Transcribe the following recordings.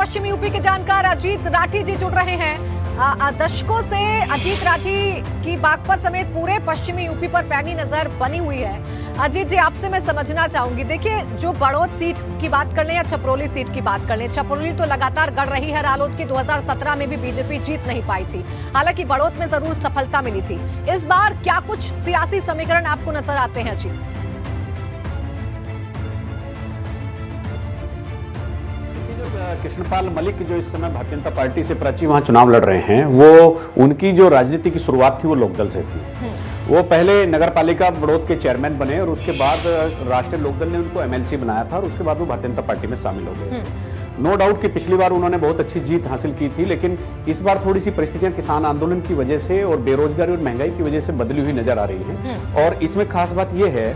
पश्चिमी यूपी के जानकार अजीत राठी जी जुड़ रहे हैं। दशकों से अजीत राठी की बागपत समेत पूरे पश्चिमी यूपी पर पैनी नजर बनी हुई है। अजीत जी, आपसे मैं समझना चाहूंगी, देखिए जो बड़ौद सीट की बात कर लें या छपरौली सीट की बात कर लें, छपरौली तो लगातार गढ़ रही है रालोद की। 2017 में भी बीजेपी जीत नहीं पाई थी, हालांकि बड़ौद में जरूर सफलता मिली थी। इस बार क्या कुछ सियासी समीकरण आपको नजर आते हैं अजीत? कृष्णपाल मलिक जो इस समय भारतीय जनता पार्टी से प्राची वहां चुनाव लड़ रहे हैं, वो उनकी जो राजनीति की शुरुआत थी वो लोकदल से थी। वो पहले नगर पालिका बड़ौद के चेयरमैन बने और उसके बाद राष्ट्रीय लोकदल ने उनको एमएलसी बनाया था और उसके बाद वो भारतीय जनता पार्टी में शामिल हो गए। नो डाउट कि पिछली बार उन्होंने बहुत अच्छी जीत हासिल की थी, लेकिन इस बार थोड़ी सी परिस्थितियां किसान आंदोलन की वजह से और बेरोजगारी और महंगाई की वजह से बदली हुई नजर आ रही है। और इसमें खास बात यह है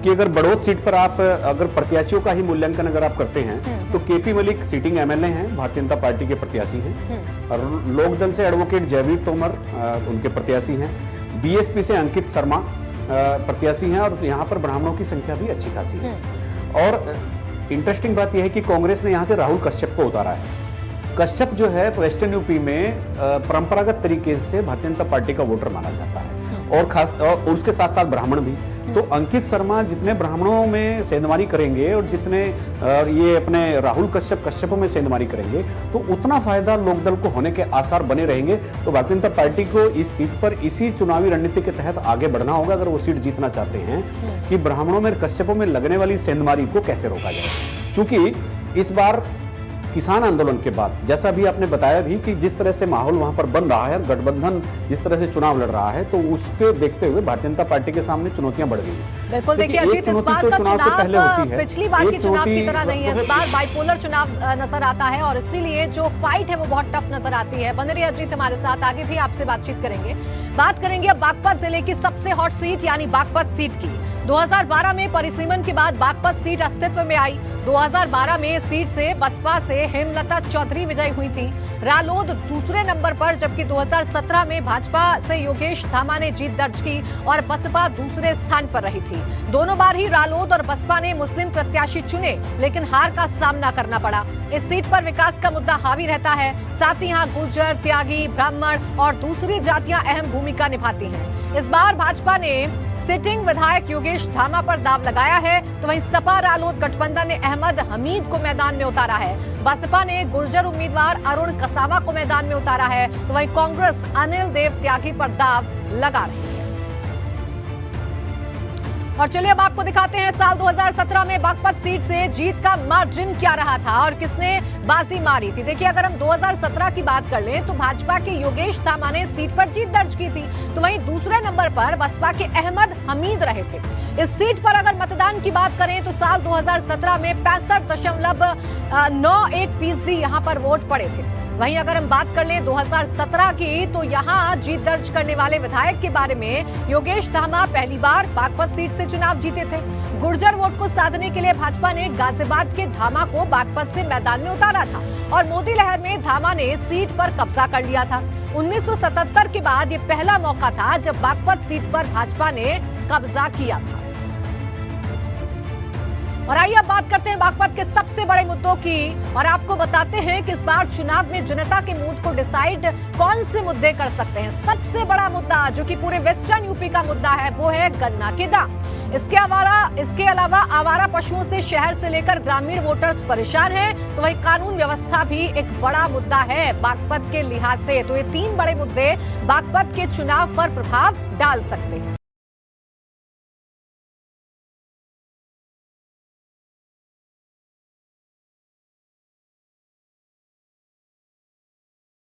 कि अगर बड़ौद सीट पर आप अगर प्रत्याशियों का ही मूल्यांकन अगर आप करते हैं तो केपी मलिक सीटिंग एमएलए हैं, भारतीय जनता पार्टी के प्रत्याशी हैं। और लोकदल से एडवोकेट जयवीर तोमर उनके प्रत्याशी हैं। बीएसपी से अंकित शर्मा प्रत्याशी हैं और यहाँ पर ब्राह्मणों की संख्या भी अच्छी खासी है। और इंटरेस्टिंग बात यह है कि कांग्रेस ने यहाँ से राहुल कश्यप को उतारा है। कश्यप जो है वेस्टर्न यूपी में परंपरागत तरीके से भारतीय जनता पार्टी का वोटर माना जाता है और खास और उसके साथ साथ ब्राह्मण भी। तो अंकित शर्मा जितने ब्राह्मणों में सेंधमारी करेंगे और जितने ये अपने राहुल कश्यपों में सेंधमारी करेंगे तो उतना फायदा लोकदल को होने के आसार बने रहेंगे। तो भारतीय जनता पार्टी को इस सीट पर इसी चुनावी रणनीति के तहत आगे बढ़ना होगा अगर वो सीट जीतना चाहते हैं कि ब्राह्मणों में कश्यपों में लगने वाली सेंधमारी को कैसे रोका जाए। चूंकि इस बार किसान आंदोलन के बाद जैसा भी आपने बताया भी कि जिस तरह से माहौल वहां पर बन रहा है, गठबंधन जिस तरह से चुनाव लड़ रहा है, तो उसके देखते हुए भारतीय जनता पार्टी के सामने चुनौतियां बढ़ गई हैं। बिल्कुल, देखिए अजीत, इस बार का चुनाव पिछली बार के चुनाव की तरह नहीं है। इस बार बाइपोलर चुनाव नजर आता है और इसीलिए जो फाइट है वो बहुत टफ नजर आती है। बने रहिए अजीत हमारे साथ, आगे भी आपसे बातचीत करेंगे। बात करेंगे अब बागपत जिले की सबसे हॉट सीट यानी बागपत सीट की। 2012 में परिसीमन के बाद बागपत सीट अस्तित्व में आई। 2012 में इस सीट से बसपा से हेमलता चौधरी विजयी हुई थी। रालोद दूसरे नंबर पर, जबकि 2017 में भाजपा से योगेश धामा ने जीत दर्ज की और बसपा दूसरे स्थान पर रही थी। दोनों बार ही रालोद और बसपा ने मुस्लिम प्रत्याशी चुने, लेकिन हार का सामना करना पड़ा। इस सीट पर विकास का मुद्दा हावी रहता है, साथ ही यहाँ गुर्जर, त्यागी, ब्राह्मण और दूसरी जातियां अहम भूमिका निभाती हैं। इस बार भाजपा ने सिटिंग विधायक योगेश धामा पर दाव लगाया है, तो वहीं सपा रालोद गठबंधन ने अहमद हमीद को मैदान में उतारा है। बसपा ने गुर्जर उम्मीदवार अरुण कसावा को मैदान में उतारा है, तो वहीं कांग्रेस अनिल देव त्यागी पर दाव लगा रही है। और चलिए अब आपको दिखाते हैं साल 2017 में बागपत सीट से जीत का मार्जिन क्या रहा था और किसने बाजी मारी थी। देखिए, अगर हम 2017 की बात कर लें तो भाजपा के योगेश धामा ने सीट पर जीत दर्ज की थी, तो वहीं दूसरे नंबर पर बसपा के अहमद हमीद रहे थे। इस सीट पर अगर मतदान की बात करें तो साल 2017 में 65.91% यहाँ पर वोट पड़े थे। वहीं अगर हम बात कर लें 2017 की, तो यहाँ जीत दर्ज करने वाले विधायक के बारे में योगेश धामा पहली बार बागपत सीट से चुनाव जीते थे। गुर्जर वोट को साधने के लिए भाजपा ने गाजियाबाद के धामा को बागपत से मैदान में उतारा था और मोदी लहर में धामा ने सीट पर कब्जा कर लिया था। 1977 के बाद ये पहला मौका था जब बागपत सीट पर भाजपा ने कब्जा किया था। और आइए अब बात करते हैं बागपत के सबसे बड़े मुद्दों की और आपको बताते हैं कि इस बार चुनाव में जनता के मूड को डिसाइड कौन से मुद्दे कर सकते हैं। सबसे बड़ा मुद्दा जो कि पूरे वेस्टर्न यूपी का मुद्दा है वो है गन्ना के दाम। इसके अलावा आवारा पशुओं से शहर से लेकर ग्रामीण वोटर्स परेशान हैं, तो वही कानून व्यवस्था भी एक बड़ा मुद्दा है बागपत के लिहाज से। तो ये तीन बड़े मुद्दे बागपत के चुनाव पर प्रभाव डाल सकते हैं।